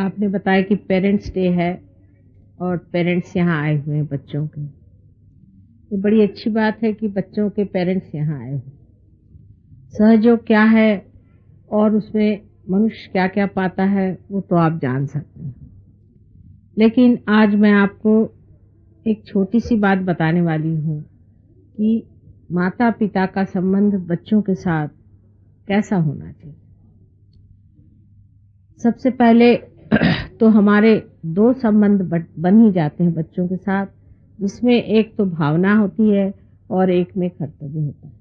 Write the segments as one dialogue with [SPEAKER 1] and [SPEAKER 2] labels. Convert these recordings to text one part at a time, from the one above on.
[SPEAKER 1] आपने बताया कि पेरेंट्स डे है और पेरेंट्स यहाँ आए हुए हैं बच्चों के। ये बड़ी अच्छी बात है कि बच्चों के पेरेंट्स यहाँ आए हुए। सहयोग क्या है और उसमें मनुष्य क्या क्या पाता है वो तो आप जान सकते हैं, लेकिन आज मैं आपको एक छोटी सी बात बताने वाली हूँ कि माता पिता का संबंध बच्चों के साथ कैसा होना चाहिए। सबसे पहले तो हमारे दो संबंध बन ही जाते हैं बच्चों के साथ, जिसमें एक तो भावना होती है और एक में कर्तव्य होता है।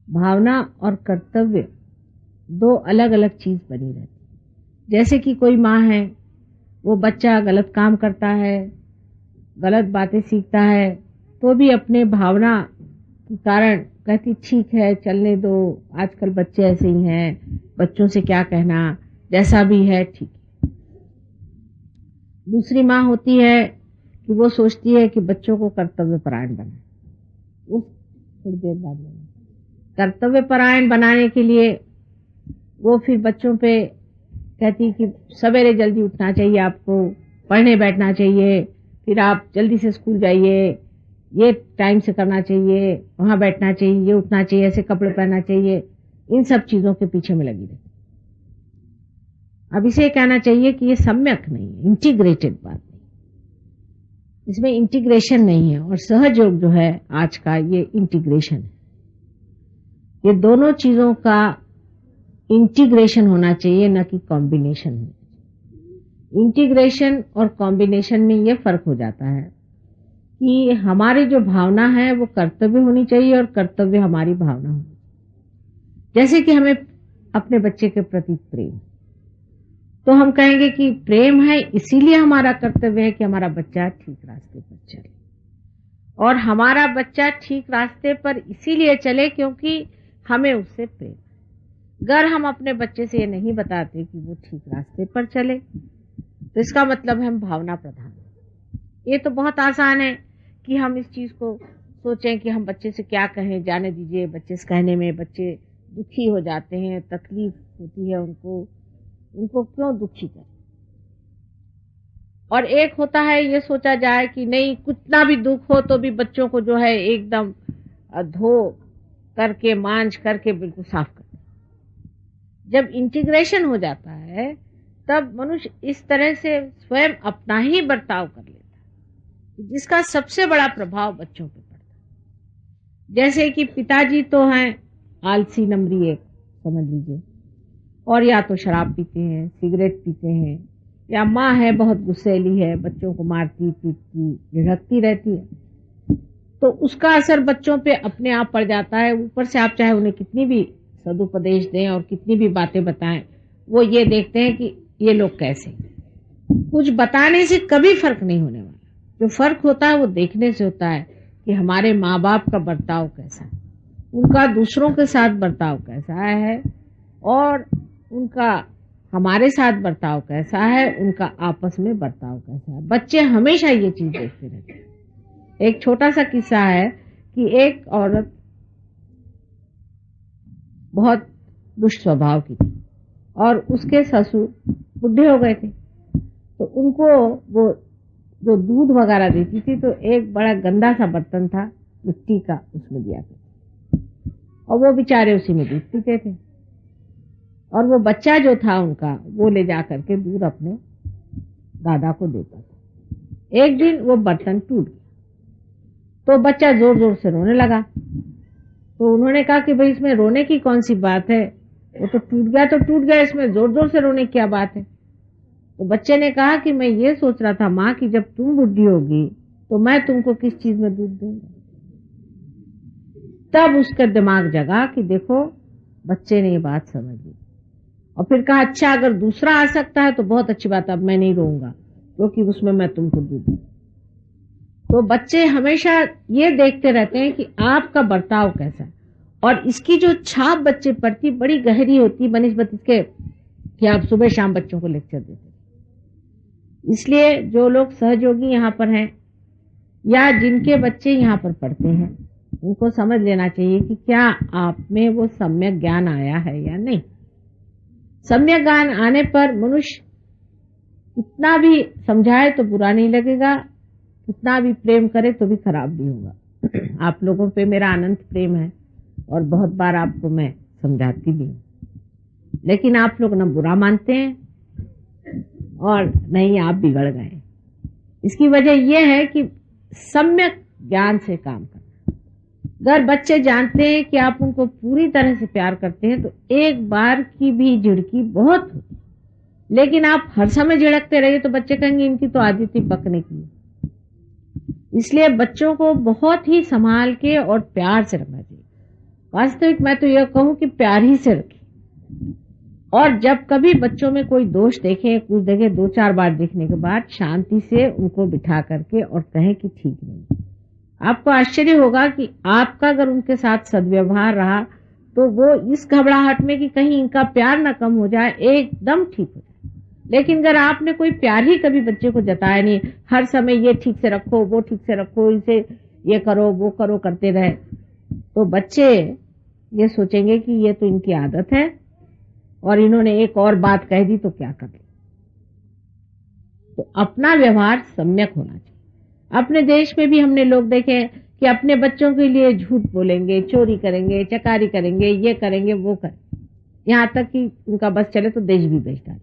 [SPEAKER 1] भावना और कर्तव्य दो अलग अलग चीज बनी रहती है। जैसे कि कोई माँ है, वो बच्चा गलत काम करता है, गलत बातें सीखता है, तो भी अपने भावना के कारण कहती ठीक है चलने दो, आजकल बच्चे ऐसे ही हैं, बच्चों से क्या कहना, जैसा भी है ठीक है। दूसरी माँ होती है कि वो सोचती है कि बच्चों को कर्तव्य परायण बनाए। उस थोड़ी देर बाद कर्तव्य परायण बनाने के लिए वो फिर बच्चों पे कहती कि सवेरे जल्दी उठना चाहिए, आपको पढ़ने बैठना चाहिए, फिर आप जल्दी से स्कूल जाइए, ये टाइम से करना चाहिए, वहां बैठना चाहिए, ये उठना चाहिए, ऐसे कपड़े पहनना चाहिए, इन सब चीजों के पीछे में लगी रहती। अब इसे कहना चाहिए कि ये सम्यक नहीं है, इंटीग्रेटेड बात नहीं, इसमें इंटीग्रेशन नहीं है। और सहयोग जो है आज का ये इंटीग्रेशन है। ये दोनों चीजों का इंटीग्रेशन होना चाहिए, न कि कॉम्बिनेशन हो। इंटीग्रेशन और कॉम्बिनेशन में ये फर्क हो जाता है कि हमारी जो भावना है वो कर्तव्य होनी चाहिए और कर्तव्य हमारी भावना होनी चाहिए। जैसे कि हमें अपने बच्चे के प्रति प्रेम, तो हम कहेंगे कि प्रेम है इसीलिए हमारा कर्तव्य है कि हमारा बच्चा ठीक रास्ते पर चले, और हमारा बच्चा ठीक रास्ते पर इसीलिए चले क्योंकि हमें उससे प्रेम। अगर हम अपने बच्चे से ये नहीं बताते कि वो ठीक रास्ते पर चले, तो इसका मतलब हम भावना प्रधान। ये तो बहुत आसान है कि हम इस चीज को सोचें कि हम बच्चे से क्या कहें, जाने दीजिए, बच्चे से कहने में बच्चे दुखी हो जाते हैं, तकलीफ होती है उनको क्यों दुखी करें। और एक होता है ये सोचा जाए कि नहीं, कितना भी दुख हो तो भी बच्चों को जो है एकदम धो करके मांझ करके बिल्कुल साफ कर। जब इंटीग्रेशन हो जाता है तब मनुष्य इस तरह से स्वयं अपना ही बर्ताव कर लेता है, जिसका सबसे बड़ा प्रभाव बच्चों पे पड़ता है। जैसे कि पिताजी तो हैं आलसी नंबरी एक समझ लीजिए, और या तो शराब पीते हैं, सिगरेट पीते हैं, या माँ है बहुत गुस्सैली है, बच्चों को मारती पीटती झिड़कती रहती है, तो उसका असर बच्चों पे अपने आप पड़ जाता है। ऊपर से आप चाहे उन्हें कितनी भी सदुपदेश दें और कितनी भी बातें बताएं, वो ये देखते हैं कि ये लोग कैसे। कुछ बताने से कभी फर्क नहीं होने वाला। जो फर्क होता है वो देखने से होता है कि हमारे माँ बाप का बर्ताव कैसा है, उनका दूसरों के साथ बर्ताव कैसा है, और उनका हमारे साथ बर्ताव कैसा है, उनका आपस में बर्ताव कैसा है। बच्चे हमेशा ये चीज देखते रहते हैं। एक छोटा सा किस्सा है कि एक औरत बहुत दुष्ट स्वभाव की थी और उसके ससुर बुढ़े हो गए थे, तो उनको वो जो दूध वगैरह देती थी तो एक बड़ा गंदा सा बर्तन था मिट्टी का, उसमें दिया करती, और वो बेचारे उसी में दूध पीते थे। और वो बच्चा जो था उनका, वो ले जा करके दूध अपने दादा को देता था। एक दिन वो बर्तन टूट गया तो बच्चा जोर जोर से रोने लगा। तो उन्होंने कहा कि भाई इसमें रोने की कौन सी बात है, वो तो टूट गया, इसमें जोर जोर से रोने की क्या बात है। तो बच्चे ने कहा कि मैं ये सोच रहा था माँ कि जब तुम बुढ़ी होगी तो मैं तुमको किस चीज में दूध दूंगा। तब उसका दिमाग जगा कि देखो बच्चे ने ये बात समझ ली, और फिर कहा अच्छा अगर दूसरा आ सकता है तो बहुत अच्छी बात, अब मैं नहीं रोऊंगा क्योंकि उसमें मैं तुमको दूध दूंगा। तो बच्चे हमेशा ये देखते रहते हैं कि आपका बर्ताव कैसा है, और इसकी जो छाप बच्चे पड़ती बड़ी गहरी होती बनिस्बत इसके कि आप सुबह शाम बच्चों को लेक्चर देते। इसलिए जो लोग सहयोगी यहाँ पर हैं या जिनके बच्चे यहाँ पर पढ़ते हैं, उनको समझ लेना चाहिए कि क्या आप में वो सम्यक ज्ञान आया है या नहीं। सम्यक ज्ञान आने पर मनुष्य कितना भी समझाए तो बुरा नहीं लगेगा, कितना भी प्रेम करे तो भी खराब नहीं होगा। आप लोगों पे मेरा अनंत प्रेम है और बहुत बार आपको मैं समझाती भी हूँ, लेकिन आप लोग न बुरा मानते हैं और नहीं आप बिगड़ गए। इसकी वजह यह है कि सम्यक ज्ञान से काम करना। अगर बच्चे जानते हैं कि आप उनको पूरी तरह से प्यार करते हैं तो एक बार की भी झिड़की बहुत होती, लेकिन आप हर समय झिड़कते रहिए तो बच्चे कहेंगे इनकी तो आदत ही पकने की। इसलिए बच्चों को बहुत ही संभाल के और प्यार से रखना चाहिए। वास्तविक मैं तो यह कहूं कि प्यार ही से रखें, और जब कभी बच्चों में कोई दोष देखें, कुछ देखें, 2-4 बार देखने के बाद शांति से उनको बिठा करके और कहें कि ठीक नहीं। आपको आश्चर्य होगा कि आपका अगर उनके साथ सद्व्यवहार रहा तो वो इस घबराहट में कि कहीं इनका प्यार ना कम हो जाए, एकदम ठीक हो जाए। लेकिन अगर आपने कोई प्यार ही कभी बच्चे को जताया नहीं, हर समय ये ठीक से रखो, वो ठीक से रखो, इसे ये करो, वो करो करते रहे, तो बच्चे ये सोचेंगे कि ये तो इनकी आदत है और इन्होंने एक और बात कह दी तो क्या कर ले। तो अपना व्यवहार सम्यक होना चाहिए। अपने देश में भी हमने लोग देखे कि अपने बच्चों के लिए झूठ बोलेंगे, चोरी करेंगे, चकारी करेंगे, ये करेंगे, वो करेंगे, यहाँ तक कि उनका बस चले तो देश भी बेच डाले।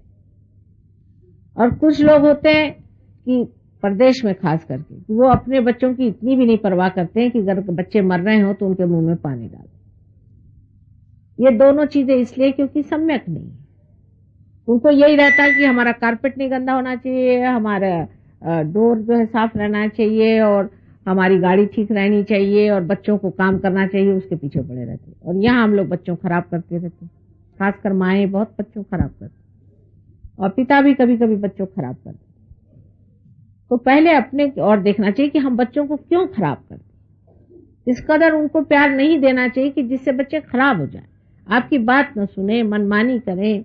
[SPEAKER 1] और कुछ लोग होते हैं कि प्रदेश में खास करके वो अपने बच्चों की इतनी भी नहीं परवाह करते हैं कि अगर बच्चे मर रहे हो तो उनके मुंह में पानी डाल। ये दोनों चीजें इसलिए क्योंकि सम्यक नहीं है। उनको यही रहता है कि हमारा कारपेट नहीं गंदा होना चाहिए, हमारा डोर जो है साफ रहना चाहिए और हमारी गाड़ी ठीक रहनी चाहिए और बच्चों को काम करना चाहिए, उसके पीछे पड़े रहते हैं। और यहाँ हम लोग बच्चों खराब करते रहते हैं, खासकर माएँ बहुत बच्चों खराब करते और पिता भी कभी कभी बच्चों खराब करते। तो पहले अपने और देखना चाहिए कि हम बच्चों को क्यों खराब करते। इस कदर उनको प्यार नहीं देना चाहिए कि जिससे बच्चे खराब हो जाए, आपकी बात न सुने, मनमानी करें,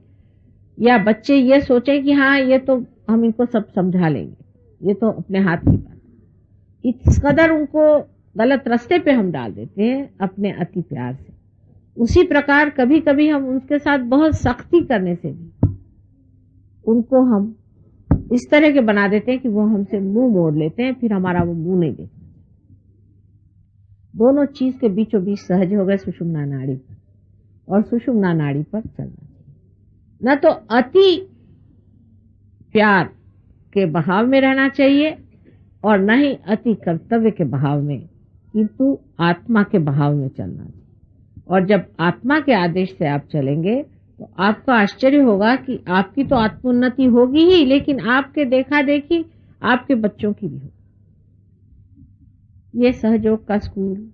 [SPEAKER 1] या बच्चे ये सोचें कि हाँ ये तो हम इनको सब समझा लेंगे, ये तो अपने हाथ की बात। इस कदर उनको गलत रास्ते पे हम डाल देते हैं अपने अति प्यार से। उसी प्रकार कभी कभी हम उनके साथ बहुत सख्ती करने से भी उनको हम इस तरह के बना देते हैं कि वो हमसे मुंह मोड़ लेते हैं, फिर हमारा वो मुंह नहीं देखते। दोनों चीज के बीचों बीच सहज हो गए सुषुम्ना नाड़ी पर, और सुषुम्ना नाड़ी पर चलना चाहिए। न तो अति प्यार के बहाव में रहना चाहिए और न ही अति कर्तव्य के बहाव में, किंतु आत्मा के बहाव में चलना चाहिए। और जब आत्मा के आदेश से आप चलेंगे तो आपको आश्चर्य होगा कि आपकी तो आत्मोन्नति होगी ही, लेकिन आपके देखा देखी आपके बच्चों की भी होगी। ये सहयोग का स्कूल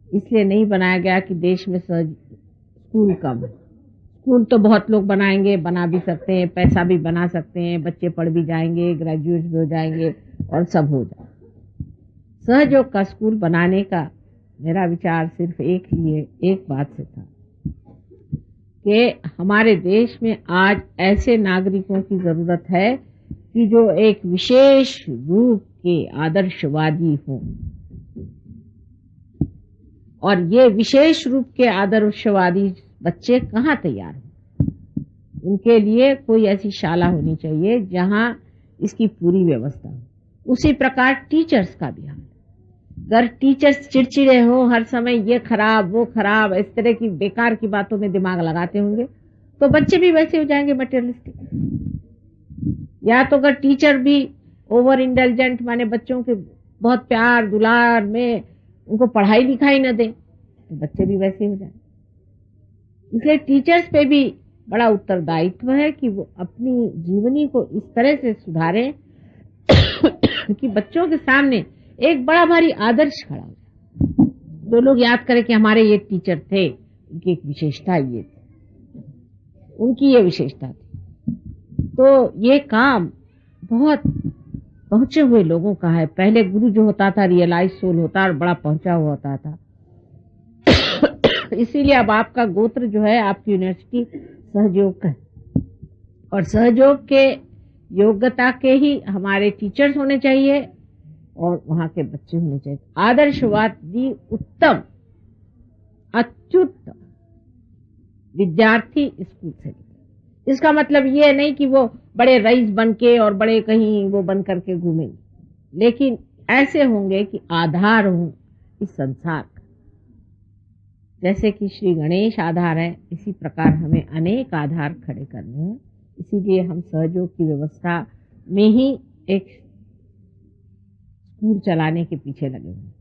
[SPEAKER 1] इसलिए नहीं बनाया गया कि देश में स्कूल कम है। स्कूल तो बहुत लोग बनाएंगे, बना भी सकते हैं, पैसा भी बना सकते हैं, बच्चे पढ़ भी जाएंगे, ग्रेजुएट भी हो जाएंगे और सब हो जाए। सहयोग का स्कूल बनाने का मेरा विचार सिर्फ एक बात से था कि हमारे देश में आज ऐसे नागरिकों की जरूरत है कि जो एक विशेष रूप के आदर्शवादी हों, और ये विशेष रूप के आदर्शवादी बच्चे कहाँ तैयार हों। उनके लिए कोई ऐसी शाला होनी चाहिए जहां इसकी पूरी व्यवस्था हो। उसी प्रकार टीचर्स का भी हाल। अगर टीचर्स चिड़चिड़े हो, हर समय ये खराब वो खराब, इस तरह की बेकार की बातों में दिमाग लगाते होंगे तो बच्चे भी वैसे हो जाएंगे मटेरियलिस्टिक। या तो अगर टीचर भी ओवर इंटेलिजेंट, माने बच्चों के बहुत प्यार दुलार में उनको पढ़ाई लिखाई न दे तो बच्चे भी वैसे हो जाए। इसलिए टीचर्स पे भी बड़ा उत्तरदायित्व है कि वो अपनी जीवनी को इस तरह से सुधारें कि बच्चों के सामने एक बड़ा भारी आदर्श खड़ा हो जाए। जो लोग याद करें कि हमारे ये टीचर थे, उनकी एक विशेषता ये थी, उनकी ये विशेषता थी। तो ये काम बहुत पहुंचे हुए लोगों का है। पहले गुरु जो होता था रियलाइज सोल होता और बड़ा पहुंचा हुआ होता था। इसीलिए अब आपका गोत्र जो है आपकी यूनिवर्सिटी सहयोग का है, और सहयोग के योग्यता के ही हमारे टीचर्स होने चाहिए और वहां के बच्चे होने चाहिए। आदर्शवादी उत्तम अत्युत्तम विद्यार्थी स्कूल से, इसका मतलब ये नहीं कि वो बड़े रईस बन के और बड़े कहीं वो बन करके घूमेंगे, लेकिन ऐसे होंगे कि आधार हो इस संसार का। जैसे कि श्री गणेश आधार है, इसी प्रकार हमें अनेक आधार खड़े करने हैं। इसीलिए हम सहयोग की व्यवस्था में ही एक स्कूल चलाने के पीछे लगे हुए हैं।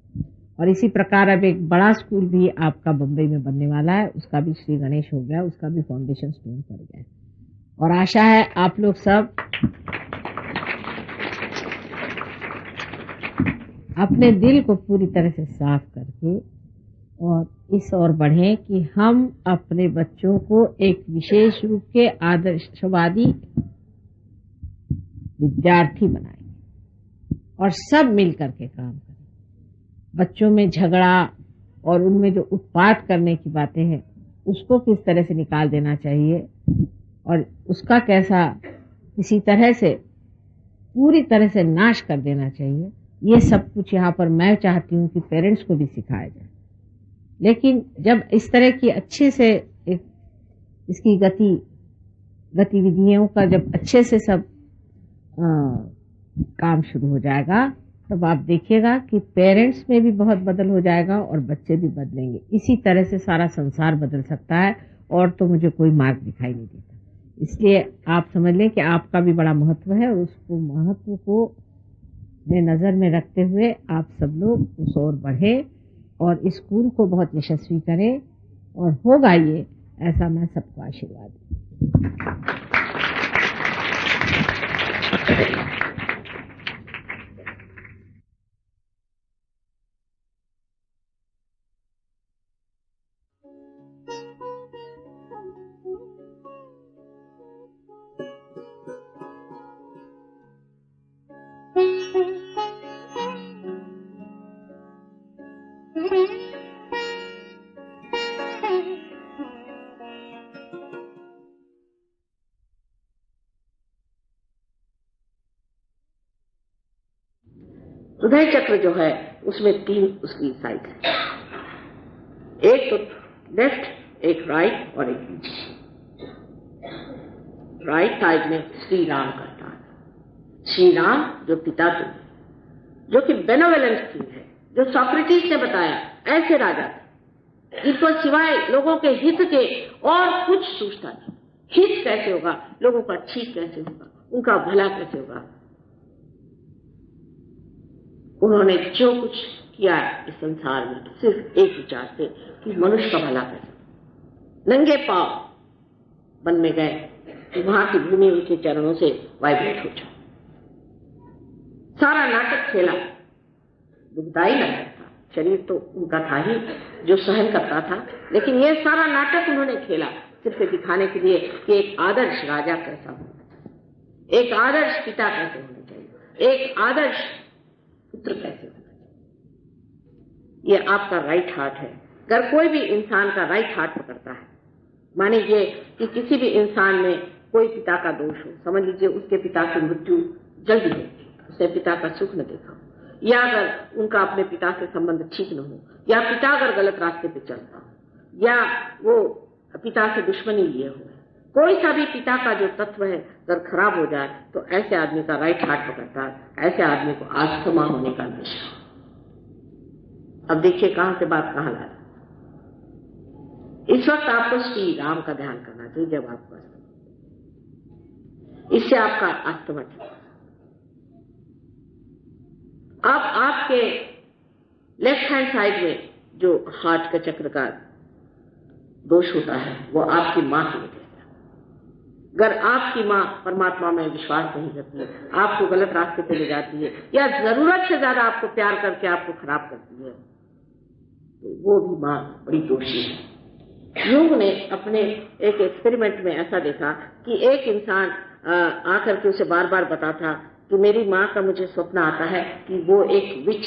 [SPEAKER 1] और इसी प्रकार अब एक बड़ा स्कूल भी आपका बम्बई में बनने वाला है, उसका भी श्री गणेश हो गया, उसका भी फाउंडेशन स्टोन पड़ गया है। और आशा है आप लोग सब अपने दिल को पूरी तरह से साफ करके और इस ओर बढ़ें कि हम अपने बच्चों को एक विशेष रूप के आदर्शवादी विद्यार्थी बनाएंगे और सब मिल करके काम करें। बच्चों में झगड़ा और उनमें जो उत्पात करने की बातें हैं उसको किस तरह से निकाल देना चाहिए और उसका कैसा किसी तरह से पूरी तरह से नाश कर देना चाहिए, ये सब कुछ यहाँ पर मैं चाहती हूँ कि पेरेंट्स को भी सिखाया जाए। लेकिन जब इस तरह की अच्छे से एक इसकी गतिविधियों का जब अच्छे से सब काम शुरू हो जाएगा, तब आप देखिएगा कि पेरेंट्स में भी बहुत बदल हो जाएगा और बच्चे भी बदलेंगे। इसी तरह से सारा संसार बदल सकता है और तो मुझे कोई मार्ग दिखाई नहीं देता। इसलिए आप समझ लें कि आपका भी बड़ा महत्व है, उसको महत्व को नजर में रखते हुए आप सब लोग उस ओर बढ़े और इस स्कूल को बहुत यशस्वी करें और होगा ये, ऐसा मैं सबको आशीर्वाद दूँ।
[SPEAKER 2] हृदय चक्र जो है उसमें 3 उसकी साइड है, एक तो लेफ्ट, एक राइट और एक नीचे। राइट साइड में श्री राम का स्थान है। श्री राम जो पिता तुम, जो कि बेनोवेलेंट किंग है, जो सोक्रेटिस ने बताया ऐसे राजा थे जिनको सिवाय लोगों के हित के और कुछ सोचता नहीं। हित कैसे होगा, लोगों का ठीक कैसे होगा, उनका भला कैसे होगा। उन्होंने जो कुछ किया इस संसार में सिर्फ एक विचार से कि मनुष्य का भला कैसे। नंगे पांव वन में गए कि वहां की भूमि उनके चरणों से वाइब्रेट हो जाए। सारा नाटक खेला, दुखदाई नाटक था, शरीर तो उनका था ही जो सहन करता था, लेकिन ये सारा नाटक उन्होंने खेला सिर्फ दिखाने के लिए कि एक आदर्श राजा कैसा होना चाहिए, एक आदर्श पिता कैसे होना चाहिए, एक आदर्श पुत्र कैसे होना चाहिए। ये आपका राइट हार्ट है। अगर कोई भी इंसान का राइट हार्ट पकड़ता है, माने ये कि किसी भी इंसान में कोई पिता का दोष हो, समझ लीजिए उसके पिता की मृत्यु जल्दी हो, उसने पिता का सुख न देखा हो, या अगर उनका अपने पिता से संबंध ठीक न हो, या पिता अगर गलत रास्ते पे चलता हो, या वो पिता से दुश्मनी लिए हो, कोई सा भी पिता का जो तत्व है अगर खराब हो जाए तो ऐसे आदमी का राइट हार्ट पकड़ता है, ऐसे आदमी को आस्थमा होने का नशा। अब देखिए कहां से बात कहां ला रहा। इस वक्त आपको श्री राम का ध्यान करना चाहिए जब आपको, इससे आपका आस्थमा ठीक। अब आपके लेफ्ट हैंड साइड में जो हार्ट का चक्र का दोष होता है वो आपकी मां की वजह से। अगर आपकी मां परमात्मा में विश्वास नहीं करती है, आपको गलत रास्ते पे ले जाती है, या जरूरत से ज्यादा आपको प्यार करके आपको खराब करती है, तो वो भी मां बड़ी दोषी है। यूंग ने अपने एक एक्सपेरिमेंट में ऐसा देखा कि एक इंसान आकर के उसे बार बार बताता कि मेरी मां का मुझे स्वप्न आता है कि वो एक विच,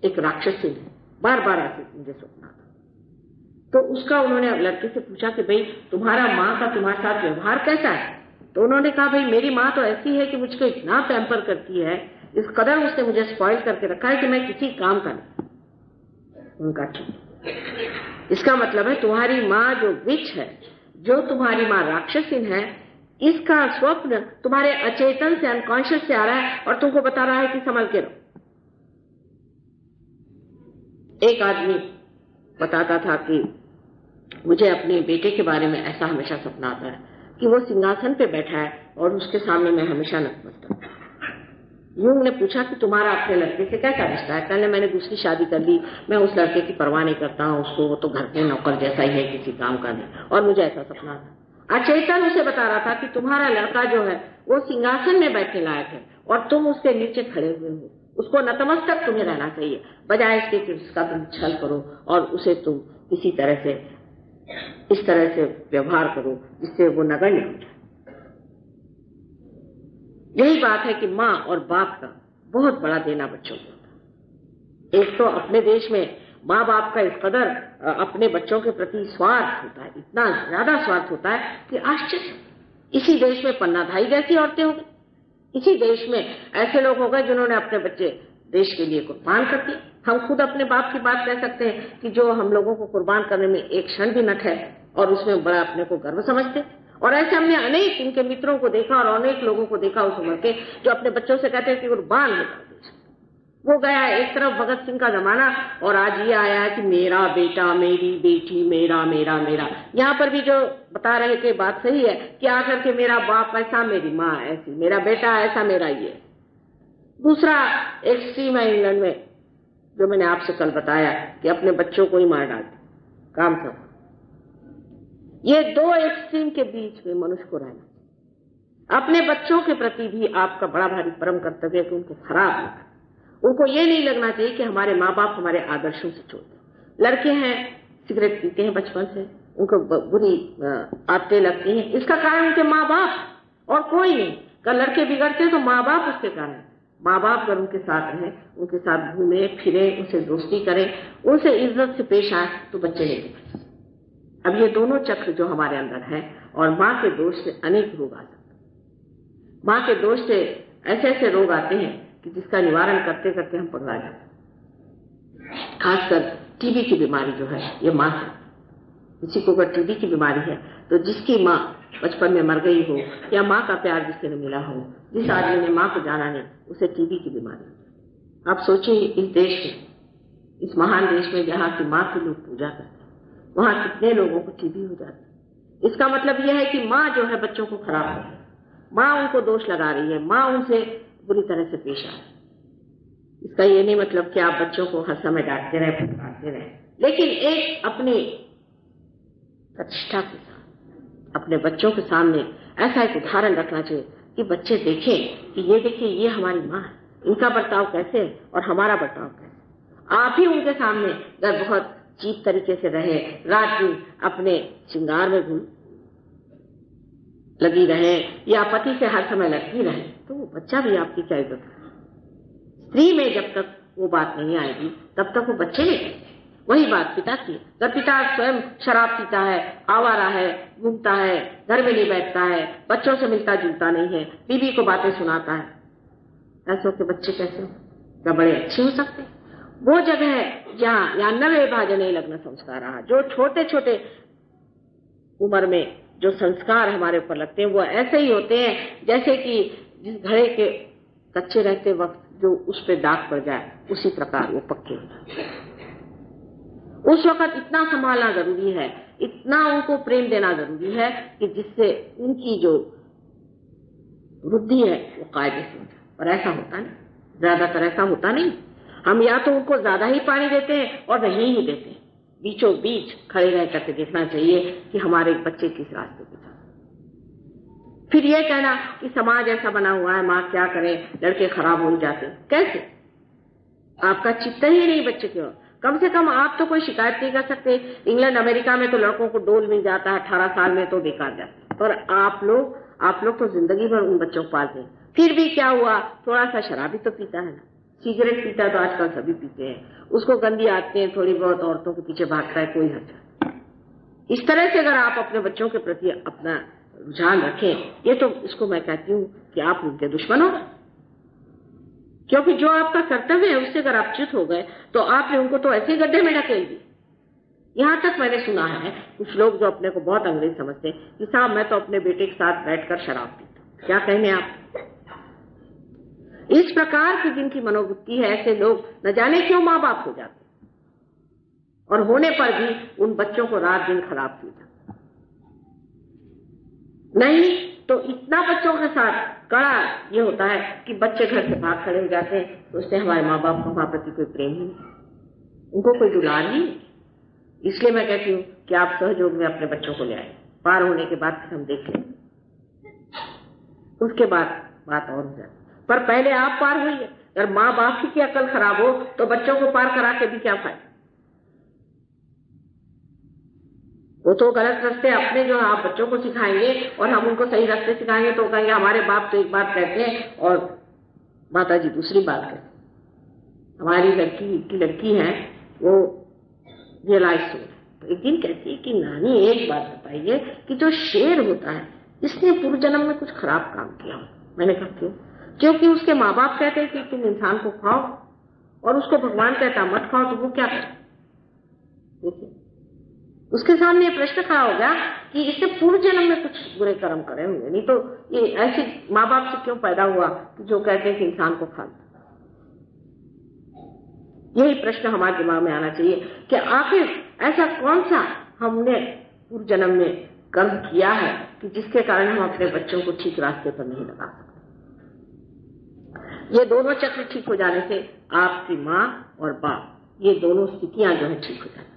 [SPEAKER 2] एक राक्षसी है, बार बार ऐसे मुझे स्वप्न आता। तो उसका उन्होंने लड़के से पूछा कि भाई तुम्हारा माँ का तुम्हारे साथ व्यवहार कैसा है। तो उन्होंने कहा भाई मेरी माँ तो ऐसी है कि मुझको इतना पैम्पर करती है, इस कदर उसने मुझे स्पॉइल करके रखा है कि मैं किसी काम का नहीं। उनका ठीक, इसका मतलब है तुम्हारी माँ जो विच है, जो तुम्हारी माँ राक्षसीन है, इसका स्वप्न तुम्हारे अचेतन से, अनकॉन्शियस से आ रहा है और तुमको बता रहा है कि संभल के रहो। एक आदमी बताता था कि मुझे अपने बेटे के बारे में ऐसा हमेशा सपना आता है कि वो सिंहासन पे बैठा है और उसके सामने मैं हमेशा नतमस्तक। यूं ने पूछा कि तुम्हारा अपने लड़के से कैसा रिश्ता है? कहने मैंने दूसरी शादी कर ली, मैं उस लड़के की परवाह नहीं करता हूँ, उसको वो तो घर के नौकर जैसा ही है, किसी काम का नहीं। और मुझे ऐसा सपना था। अचेतन उसे बता रहा था कि तुम्हारा लड़का जो है वो सिंहासन में बैठने लायक है और तुम उसके नीचे खड़े हुए हो, उसको नतमस्तक तुम्हें रहना चाहिए, बजाय इसके कि उसका तुम छल करो और उसे तुम किसी तरह से इस तरह से व्यवहार करो जिससे वो नगण्य हो जाए। यही बात है कि माँ और बाप का बहुत बड़ा देना बच्चों को होता है। एक तो अपने देश में माँ बाप का इस कदर अपने बच्चों के प्रति स्वार्थ होता है, इतना ज्यादा स्वार्थ होता है कि आश्चर्य। इसी देश में पन्नाधाई जैसी औरतें हो गई, इसी देश में ऐसे लोग हो गए जिन्होंने अपने बच्चे देश के लिए कुर्बान कर दिए। हम खुद अपने बाप की बात कह सकते हैं कि जो हम लोगों को कुर्बान करने में एक क्षण भी न ठहरे और उसमें बड़ा अपने को गर्व समझते। और ऐसे हमने अनेक इनके मित्रों को देखा और अनेक लोगों को देखा उस उम्र के, जो अपने बच्चों से कहते हैं कि कुर्बान हो जाओ। वो गया एक तरफ भगत सिंह का जमाना और आज ये आया है कि मेरा बेटा, मेरी बेटी, मेरा मेरा मेरा। यहाँ पर भी जो बता रहे थे बात सही है कि आकर के मेरा बाप ऐसा, मेरी माँ ऐसी, मेरा बेटा ऐसा, मेरा ये। दूसरा एक्सट्रीम है इंग्लैंड में, जो मैंने आपसे कल बताया कि अपने बच्चों को ही मार डालते, काम सब। ये दो एक्सट्रीम के बीच में मनुष्य को रहना। अपने बच्चों के प्रति भी आपका बड़ा भारी परम कर्तव्य है कि उनको खराब लगना। उनको ये नहीं लगना चाहिए कि हमारे माँ बाप हमारे आदर्शों से छोड़ते। लड़के हैं सिगरेट पीते हैं बचपन से, उनको बुरी आदतें लगती हैं, इसका कारण उनके माँ बाप और कोई नहीं। कल लड़के बिगड़ते तो माँ बाप उसके कारण। माँ बाप अगर उनके साथ रहें, उनके साथ घूमे फिरे, उनसे दोस्ती करें, उनसे इज्जत से पेश आए तो बच्चे नहीं बिगड़ते। अब ये दोनों चक्र जो हमारे अंदर है, और माँ के दोष से अनेक रोग आ सकते हैं। माँ के दोष से ऐसे ऐसे रोग आते हैं कि जिसका निवारण करते करते हम पगला जाते। खासकर टीबी की बीमारी जो है ये माँ से। किसी को अगर टीबी की बीमारी है तो जिसकी माँ बचपन में मर गई हो या माँ का प्यार जिससे न मिला हो, जिस आदमी ने माँ को जाना नहीं, उसे टीबी की बीमारी। आप सोचिए इस देश में, इस महान देश में जहाँ की माँ की लोग पूजा करते हैं, वहां कितने लोगों को टीबी हो जाती है। इसका मतलब यह है कि माँ जो है बच्चों को खराब कर रही है, माँ उनको दोष लगा रही है, माँ उनसे बुरी तरह से पेश आ रही है। इसका ये नहीं मतलब कि आप बच्चों को हर समय डांटते रहे, फटकारते रहे, लेकिन एक अपनी प्रतिष्ठा के साथ अपने बच्चों के सामने ऐसा एक उदाहरण रखना चाहिए कि बच्चे देखें कि ये देखिए ये हमारी माँ है, इनका बर्ताव कैसे है और हमारा बर्ताव कैसे। आप ही उनके सामने अगर बहुत चीप तरीके से रहे, रात दिन अपने श्रृंगार में घूम लगी रहे या पति से हर समय लड़ती रहे, तो वो बच्चा भी आपकी क्या इज्जत करे। स्त्री में जब तक वो बात नहीं आएगी तब तक वो बच्चे नहीं करेंगे। वही बात पिता की। अगर पिता स्वयं शराब पीता है, आवारा है, घूमता है, घर में नहीं बैठता है, बच्चों से मिलता जुलता नहीं है, बीवी को बातें सुनाता है, ऐसे के बच्चे कैसे हो? क्या बड़े अच्छे हो सकते हैं? वो जगह जहाँ या नवे भाजने लग्न संस्कार रहा, जो छोटे छोटे उम्र में जो संस्कार हमारे ऊपर लगते हैं वो ऐसे ही होते हैं जैसे कि जिस घड़े के कच्चे रहते वक्त जो उस पर दाग पड़ जाए, उसी प्रकार वो पक्के हो जाते। उस वक्त इतना संभालना जरूरी है, इतना उनको प्रेम देना जरूरी है कि जिससे उनकी जो बुद्धि है वो कायदे से हो जाए। और ऐसा होता नहीं, ज्यादातर ऐसा होता नहीं। हम या तो उनको ज्यादा ही पानी देते हैं और नहीं ही देते हैं। बीचों बीच खड़े रह करके देखना चाहिए कि हमारे बच्चे किस रास्ते पे चल। फिर यह कहना कि समाज ऐसा बना हुआ है, माँ क्या करे, लड़के खराब हो जाते, कैसे? आपका चित्त ही नहीं बच्चे की ओर। कम से कम आप तो कोई शिकायत नहीं कर सकते। इंग्लैंड अमेरिका में तो लड़कों को डोल मिल जाता है, 18 साल में तो बेकार जाते, और आप लोग तो जिंदगी भर उन बच्चों को पालते हैं। फिर भी क्या हुआ, थोड़ा सा शराबी तो पीता है ना, सिगरेट पीता तो आजकल सभी पीते हैं, उसको गंदी आदतें थोड़ी बहुत औरतों के पीछे भागता है, कोई हर्ज नहीं। इस तरह से अगर आप अपने बच्चों के प्रति अपना रुझान रखें, ये तो इसको मैं कहती हूँ कि आप उनके दुश्मन हो। क्योंकि जो आपका कर्तव्य है उससे अगर आप च्युत हो गए तो आपने उनको तो ऐसे गड्ढे में ढकेल दिए। यहाँ तक मैंने सुना है कुछ लोग जो अपने को बहुत अंग्रेज समझते हैं कि साहब मैं तो अपने बेटे के साथ बैठकर शराब पीता हूं। क्या कहने आप? इस प्रकार की जिनकी मनोवृत्ति है, ऐसे लोग न जाने क्यों माँ बाप हो जाते और होने पर भी उन बच्चों को रात दिन खराब पीता। नहीं तो इतना बच्चों के साथ कड़ा ये होता है कि बच्चे घर से भाग खड़े हो जाते हैं, सोचते हमारे माँ बाप को हमारे प्रति कोई प्रेम ही नहीं, उनको कोई दुलार ही नहीं। इसलिए मैं कहती हूँ कि आप सहयोग में अपने बच्चों को ले आए, पार होने के बाद फिर हम देख लें, उसके बाद बात और हो जाती। पर पहले आप पार होइए। अगर माँ बाप की अकल खराब हो तो बच्चों को पार करा के भी क्या फायदा? वो तो गलत रास्ते अपने जो आप बच्चों को सिखाएंगे और हम उनको सही रास्ते सिखाएंगे तो कहेंगे हमारे बाप तो एक बात कहते हैं और माता जी दूसरी बात कहते हैं। हमारी लड़की है वो रियलाइज हो, तो एक दिन कहती है कि नानी एक बात बताइए कि जो शेर होता है इसने पूर्व जन्म में कुछ खराब काम किया हो। मैंने कहा क्यों? क्योंकि उसके माँ बाप कहते हैं कि तुम इंसान को खाओ और उसको भगवान कहता मत खाओ, तो वो क्या करे? देखिए उसके सामने ये प्रश्न खड़ा होगा कि इससे पूर्व जन्म में कुछ बुरे कर्म करे होंगे, नहीं तो ये ऐसे माँ बाप से क्यों पैदा हुआ कि जो कहते हैं कि इंसान को खा। यही प्रश्न हमारे दिमाग में आना चाहिए कि आखिर ऐसा कौन सा हमने पूर्व जन्म में कर्म किया है कि जिसके कारण हम अपने बच्चों को ठीक रास्ते पर नहीं लगा सकते। ये दोनों चक्र ठीक हो जाने से आपकी माँ और बाप, ये दोनों स्थितियां जो है ठीक हो जाती।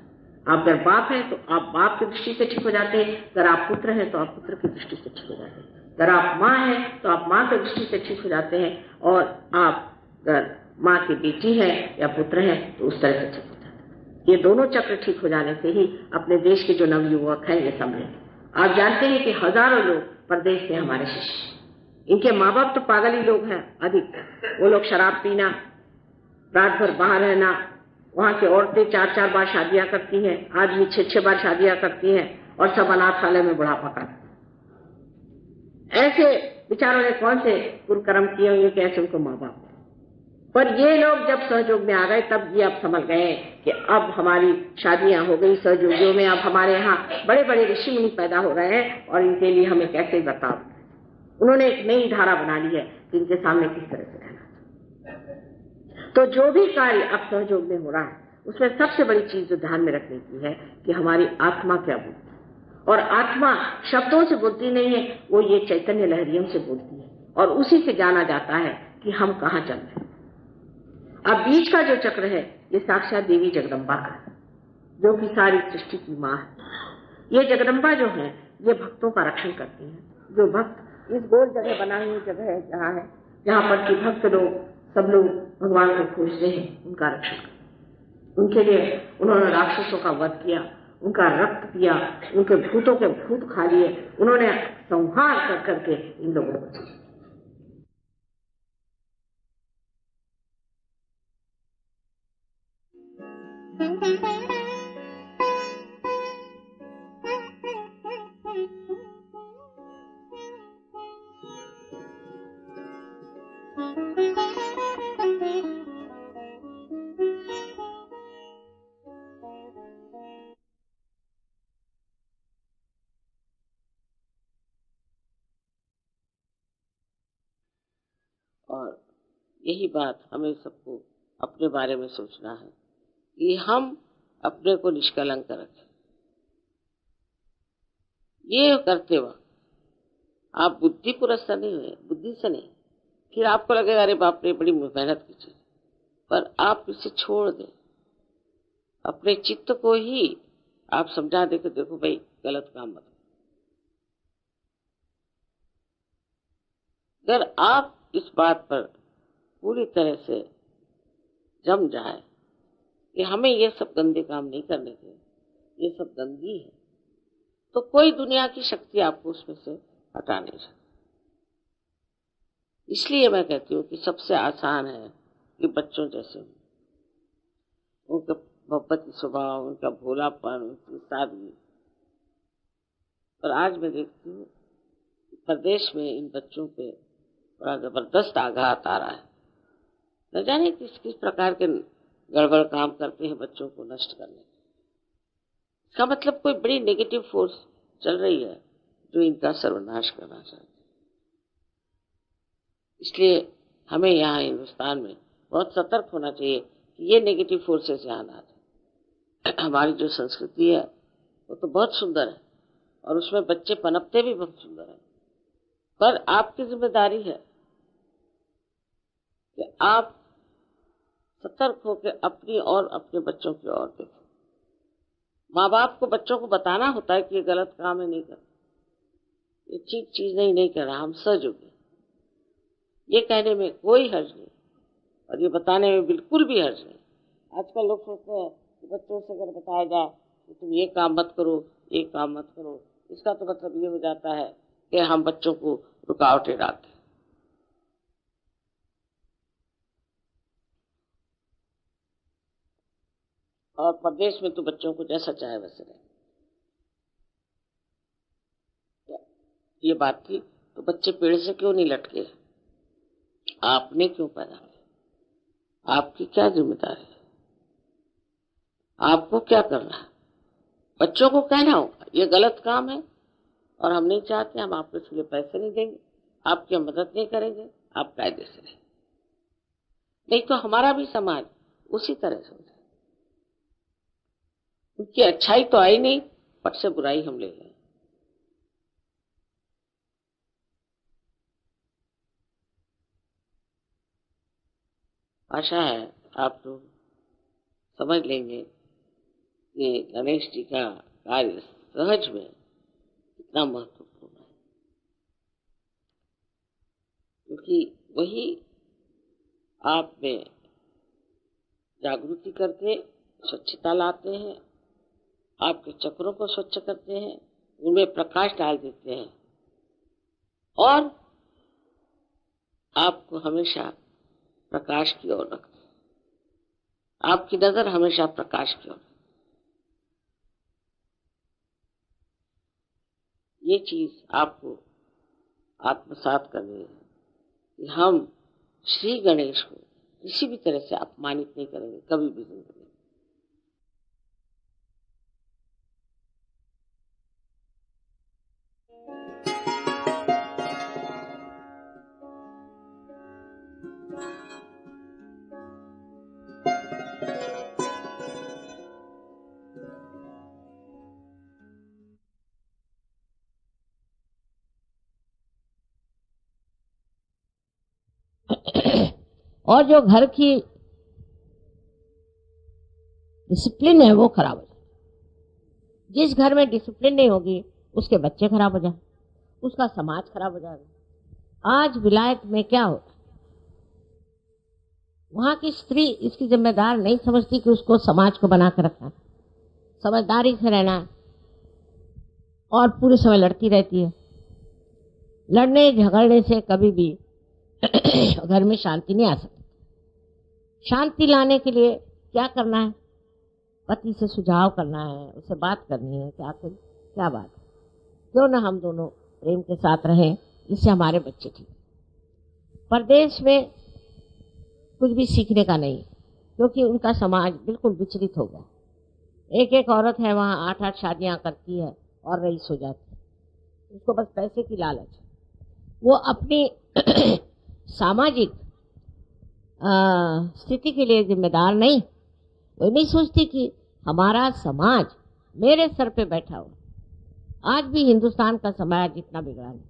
[SPEAKER 2] आप अगर बाप हैं तो आप बाप की दृष्टि से ठीक हो जाते हैं, अगर आप पुत्र हैं तो आप पुत्र की दृष्टि से ठीक हो जाते हैं, अगर आप माँ हैं तो आप माँ की दृष्टि से ठीक हो जाते हैं, और आप अगर माँ की बेटी है या पुत्र है तो उस तरह से ठीक हो जाते हैं। ये दोनों चक्र ठीक हो जाने से ही अपने देश के जो नवयुवक हैं ये समझें। आप जानते हैं कि हजारों लोग परदेश से हमारे शिष्य, इनके माँ बाप तो पागल ही लोग हैं अधिक। वो लोग शराब पीना, रात भर बाहर रहना, वहां की औरतें 4-4 बार शादियां करती हैं, आदमी 6-6 बार शादियां करती हैं और सब अनाथालय में बुढ़ापा काटते। ऐसे बेचारों ने कौन से कुकर्म किए होंगे कि ऐसे उनको माँ बाप। पर ये लोग जब सहयोग में आ गए तब ये अब समझ गए कि अब हमारी शादियां हो गई सहयोगियों में, अब हमारे यहाँ बड़े बड़े ऋषि मुनि पैदा हो रहे हैं और इनके लिए हमें कैसे बर्ताव। उन्होंने एक नई धारा बना ली है कि इनके सामने किस तरह से रहना। तो जो भी कार्य अब सहयोग में हो रहा है उसमें सबसे बड़ी चीज जो ध्यान में रखने की है कि हमारी आत्मा क्या बोलती है। और आत्मा शब्दों से बोलती नहीं है, वो ये चैतन्य लहरियों से बोलती है और उसी से जाना जाता है कि हम कहाँ चल रहे हैं। अब बीच का जो चक्र है ये साक्षात देवी जगदम्बा का है, जो कि सारी सृष्टि की माँ है। ये जगदम्बा जो है ये भक्तों का रक्षण करती है। जो भक्त इस गोल जगह बना हुई जगह है जहाँ पर कि भक्त लोग सब लोग भगवान को खोजते हैं, उनका रक्षण कर। उनके लिए उन्होंने राक्षसों का वध किया, उनका रक्त पिया, उनके भूतों के भूत खा लिए, उन्होंने संहार कर करके इन लोगों को। और यही बात हमें सबको अपने बारे में सोचना है कि हम अपने को निष्कलंक रखें। ये करते वक्त आप बुद्धि पुरस्कार नहीं हुए, बुद्धि से नहीं, फिर आपको लगेगा अरे बाप रे बड़ी मेहनत की चीज, पर आप इसे छोड़ दें। अपने चित्त को ही आप समझा दे कि देखो भाई गलत काम मत। अगर आप इस बात पर पूरी तरह से जम जाए कि हमें ये सब गंदे काम नहीं करने थे, ये सब गंदगी है, तो कोई दुनिया की शक्ति आपको उसमें से हटा नहीं सकती। इसलिए मैं कहती हूँ कि सबसे आसान है कि बच्चों जैसे उनका मोहब्बती स्वभाव, उनका भोलापन, उनकी सादगी। पर आज मैं देखती हूँ प्रदेश में इन बच्चों पे बड़ा जबरदस्त आघात आ रहा है। न जाने किस किस प्रकार के गड़बड़ काम करते हैं बच्चों को नष्ट करने। इसका मतलब कोई बड़ी नेगेटिव फोर्स चल रही है जो इनका सर्वनाश करना चाहती है। इसलिए हमें यहाँ हिंदुस्तान में बहुत सतर्क होना चाहिए कि ये नेगेटिव फोर्सेस यहाँ ना आए। हमारी जो संस्कृति है वो तो बहुत सुंदर है और उसमें बच्चे पनपते भी बहुत सुंदर है, पर आपकी जिम्मेदारी है कि आप सतर्क होकर अपनी और अपने बच्चों की ओर देखें। माँ बाप को बच्चों को बताना होता है कि ये गलत काम है, नहीं करना, ये ठीक चीज नहीं करना, हम सजोगे, ये कहने में कोई हर्ज नहीं और ये बताने में बिल्कुल भी हर्ज नहीं। आजकल लोग सोचते हैं कि बच्चों से अगर बताया जाए कि तुम ये काम मत करो, ये काम मत करो, इसका तो मतलब ये हो जाता है कि हम बच्चों को रुकावटें डालते हैं। और प्रदेश में तो बच्चों को जैसा चाहे वैसे रहे। ये बात थी तो बच्चे पेड़ से क्यों नहीं लटके? आपने क्यों पैदा किया? आपकी क्या जिम्मेदारी है? आपको क्या करना है? बच्चों को कहना होगा ये गलत काम है और हम नहीं चाहते, हम आपको इसके लिए पैसे नहीं देंगे, आपकी मदद नहीं करेंगे, आप कायदे से रहें। नहीं तो हमारा भी समाज उसी तरह से होता है। उनकी अच्छाई तो आई नहीं, पट से बुराई हम ले लें। आशा है आप लोग समझ लेंगे कि गणेश जी का कार्य सहज में कितना महत्वपूर्ण है, क्योंकि वही आप में जागृति करके स्वच्छता लाते हैं, आपके चक्रों को स्वच्छ करते हैं, उनमें प्रकाश डाल देते हैं और आपको हमेशा प्रकाश की ओर रखते हैं। आपकी नजर हमेशा प्रकाश की ओर। ये चीज आपको आत्मसात करनी है कि हम श्री गणेश को किसी भी तरह से अपमानित नहीं करेंगे कभी भी जिंदगी में।
[SPEAKER 1] और जो घर की डिसिप्लिन है वो खराब हो जाए। जिस घर में डिसिप्लिन नहीं होगी उसके बच्चे खराब हो जाए, उसका समाज खराब हो जाएगा। आज विलायत में क्या होता है, वहां की स्त्री इसकी जिम्मेदार नहीं समझती कि उसको समाज को बना कर रखना है, समझदारी से रहना है और पूरे समय लड़ती रहती है। लड़ने झगड़ने से कभी भी घर में शांति नहीं आ सकती। शांति लाने के लिए क्या करना है? पति से सुझाव करना है, उससे बात करनी है कि आखिर क्या बात है, क्यों ना हम दोनों प्रेम के साथ रहें, जिससे हमारे बच्चे ठीक। परदेश में कुछ भी सीखने का नहीं, क्योंकि उनका समाज बिल्कुल विचलित हो गया। एक एक औरत है वहाँ 8-8 शादियां करती है और रईस हो जाती है, उसको बस पैसे की लालच। वो अपनी सामाजिक स्थिति के लिए जिम्मेदार नहीं। वो नहीं सोचती कि हमारा समाज मेरे सर पे बैठा हो। आज भी हिंदुस्तान का समाज जितना बिगड़ा नहीं,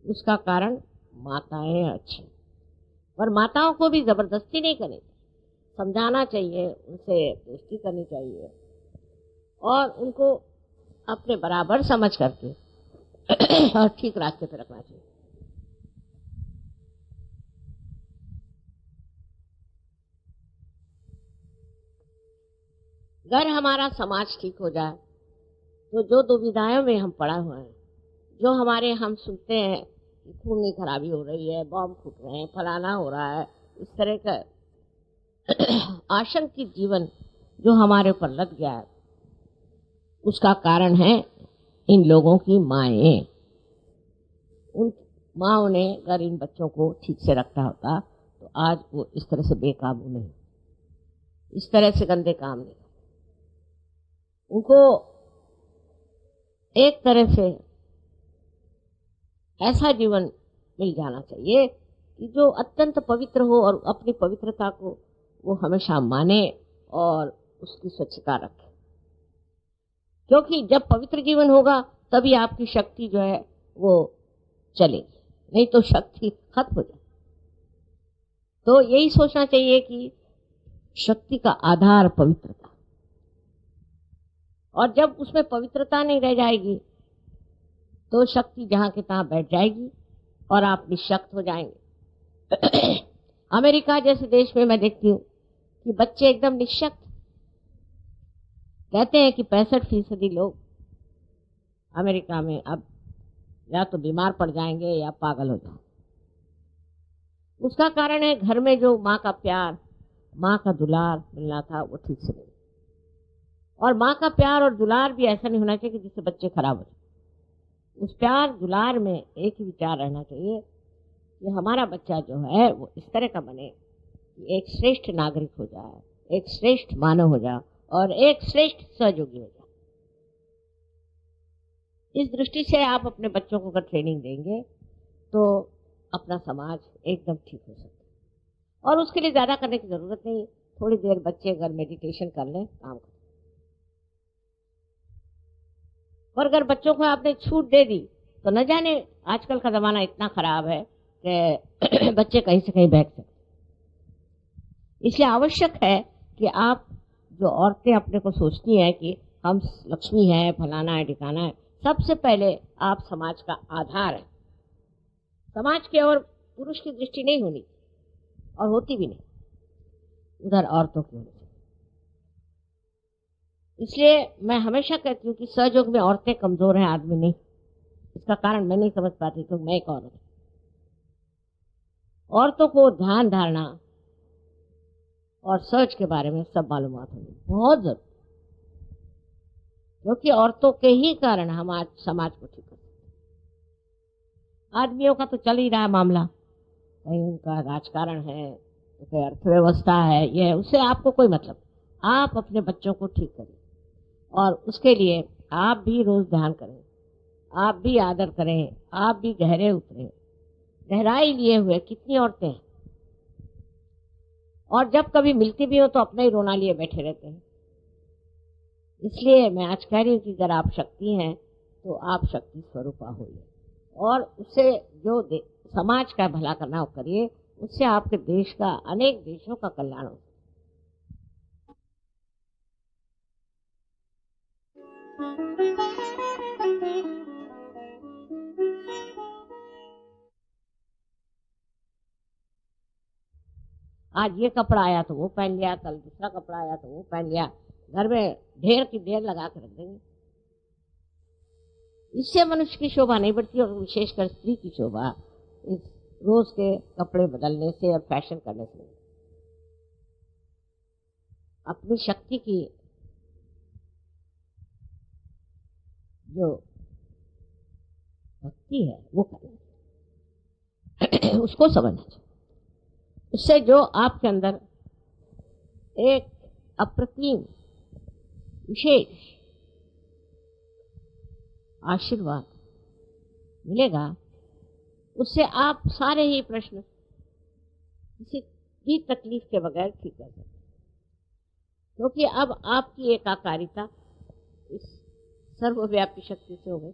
[SPEAKER 1] उसका कारण माताएं अच्छी, और माताओं को भी जबरदस्ती नहीं करनी, समझाना चाहिए, उनसे दोस्ती करनी चाहिए और उनको अपने बराबर समझ करके और ठीक रास्ते पे रखना चाहिए। अगर हमारा समाज ठीक हो जाए तो जो दुविधाओं में हम पड़ा हुए हैं, जो हमारे हम सुनते हैं कि खून की खराबी हो रही है, बॉम्ब फूट रहे हैं, फलाना हो रहा है, इस तरह का आशंकित जीवन जो हमारे ऊपर लग गया है, उसका कारण है इन लोगों की माएँ। उन माँओं ने अगर इन बच्चों को ठीक से रखा होता तो आज वो इस तरह से बेकाबू नहीं, इस तरह से गंदे काम नहीं।
[SPEAKER 2] उनको एक तरह से ऐसा जीवन मिल जाना चाहिए कि जो अत्यंत पवित्र हो और अपनी पवित्रता को वो हमेशा माने और उसकी स्वच्छता रखे। क्योंकि जब पवित्र जीवन होगा तभी आपकी शक्ति जो है वो चलेगी, नहीं तो शक्ति खत्म हो जाए। तो यही सोचना चाहिए कि शक्ति का आधार पवित्रता, और जब उसमें पवित्रता नहीं रह जाएगी तो शक्ति जहां के तहां बैठ जाएगी और आप निशक्त हो जाएंगे। अमेरिका जैसे देश में मैं देखती हूँ कि बच्चे एकदम निशक्त, कहते हैं कि 65% लोग अमेरिका में अब या तो बीमार पड़ जाएंगे या पागल हो जाएंगे। उसका कारण है घर में जो माँ का प्यार, माँ का दुलार मिलना था वो ठीक से नहीं। और माँ का प्यार और दुलार भी ऐसा नहीं होना चाहिए कि जिससे बच्चे खराब हो जाए। उस प्यार दुलार में एक ही विचार रहना चाहिए कि हमारा बच्चा जो है वो इस तरह का बने कि एक श्रेष्ठ नागरिक हो जाए, एक श्रेष्ठ मानव हो जाए और एक श्रेष्ठ सहयोगी हो जाए। इस दृष्टि से आप अपने बच्चों को अगर ट्रेनिंग देंगे तो अपना समाज एकदम ठीक हो सकता है। और उसके लिए ज्यादा करने की जरूरत नहीं, थोड़ी देर बच्चे अगर मेडिटेशन कर लें काम कर। और अगर बच्चों को आपने छूट दे दी तो न जाने, आजकल का जमाना इतना खराब है कि बच्चे कहीं से कहीं बैठ सकते। इसलिए आवश्यक है कि आप जो औरतें अपने को सोचती हैं कि हम लक्ष्मी है, फलाना है, ठिकाना है, सबसे पहले आप समाज का आधार है। समाज की ओर पुरुष की दृष्टि नहीं होनी और होती भी नहीं, उधर औरतों की होनी। इसलिए मैं हमेशा कहती हूँ कि सहयोग में औरतें कमजोर हैं, आदमी नहीं। इसका कारण मैं नहीं समझ पाती क्योंकि मैं एक औरत हूं। औरतों को ध्यान धारणा और सर्च के बारे में सब मालूमात होनी बहुत जरूरी, क्योंकि औरतों के ही कारण हम आज समाज को ठीक कर सकते। आदमियों का तो चल ही रहा है मामला, कहीं उनका राजकारण है, कहीं अर्थव्यवस्था है, ये उससे आपको कोई मतलब। आप अपने बच्चों को ठीक करें और उसके लिए आप भी रोज ध्यान करें, आप भी आदर करें, आप भी गहरे उतरें। गहराई लिए हुए कितनी औरतें हैं, और जब कभी मिलती भी हो तो अपना ही रोना लिए बैठे रहते हैं। इसलिए मैं आज कह रही हूँ कि अगर आप शक्ति हैं तो आप शक्ति स्वरूपा होइए और उससे जो समाज का भला करना हो करिए, उससे आपके देश का, अनेक देशों का कल्याण हो। आज ये कपड़ा आया तो वो पहन लिया, कल दूसरा कपड़ा आया तो वो पहन लिया, घर में ढेर की ढेर लगा कर रख देंगे। इससे मनुष्य की शोभा नहीं बढ़ती, और विशेषकर स्त्री की शोभा इस रोज के कपड़े बदलने से और फैशन करने से। अपनी शक्ति की जो भक्ति है वो करना, उसको समझना चाहिए। उससे जो आपके अंदर एक अप्रतिम विशेष आशीर्वाद मिलेगा, उससे आप सारे ही प्रश्न किसी भी तकलीफ के बगैर ठीक कर सकते, क्योंकि अब आपकी एकाकारिता इस सर्वव्यापी शक्ति से हो गई।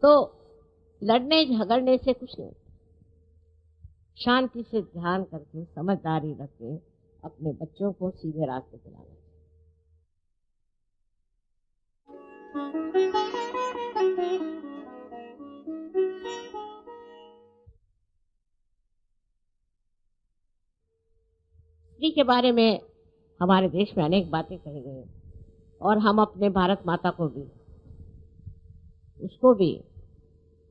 [SPEAKER 2] तो लड़ने झगड़ने से कुछ नहीं, शांति से ध्यान करके, समझदारी रख के अपने बच्चों को सीधे रास्ते पे लाना। स्त्री के बारे में हमारे देश में अनेक बातें कही गई, और हम अपने भारत माता को भी, उसको भी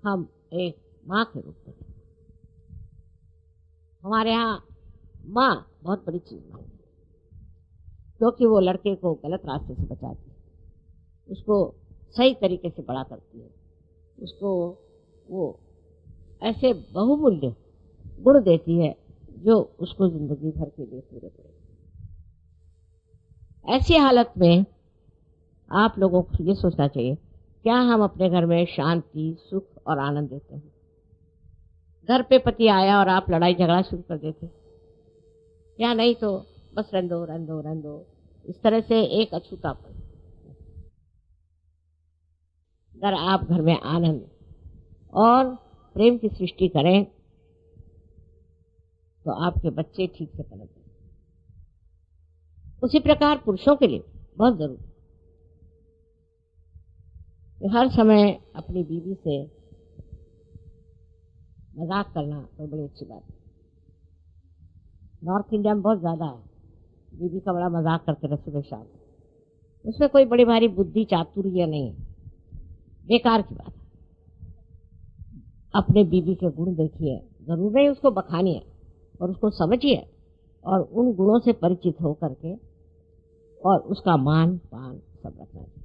[SPEAKER 2] हम एक माँ के रूप में, हमारे यहाँ माँ बहुत बड़ी चीज है, क्योंकि वो लड़के को गलत रास्ते से बचाती है, उसको सही तरीके से बड़ा करती है, उसको वो ऐसे बहुमूल्य गुण देती है जो उसको जिंदगी भर के लिए पूरे पड़े।
[SPEAKER 1] ऐसी हालत में आप लोगों को ये सोचना चाहिए, क्या हम अपने घर में शांति, सुख और आनंद देते हैं? घर पे पति आया और आप लड़ाई झगड़ा शुरू कर देते, या नहीं तो बस रहने दो रहने दो रहने दो, इस तरह से एक अछूतापन। अगर आप घर में आनंद और प्रेम की सृष्टि करें तो आपके बच्चे ठीक से पनपते। उसी प्रकार पुरुषों के लिए बहुत जरूरी है हर समय अपनी बीवी से मजाक करना कोई बड़ी अच्छी बात है। नॉर्थ इंडिया में बहुत ज्यादा है, बीवी का बड़ा मजाक करते रहे सुबह शाम। उसमें कोई बड़ी भारी बुद्धि चातुर्य नहीं है, बेकार की बात है। अपने बीवी के गुण देखिए, जरूर नहीं उसको बखानिए और उसको समझिए और उन गुणों से परिचित हो करके और उसका मान पान सब रखना चाहिए।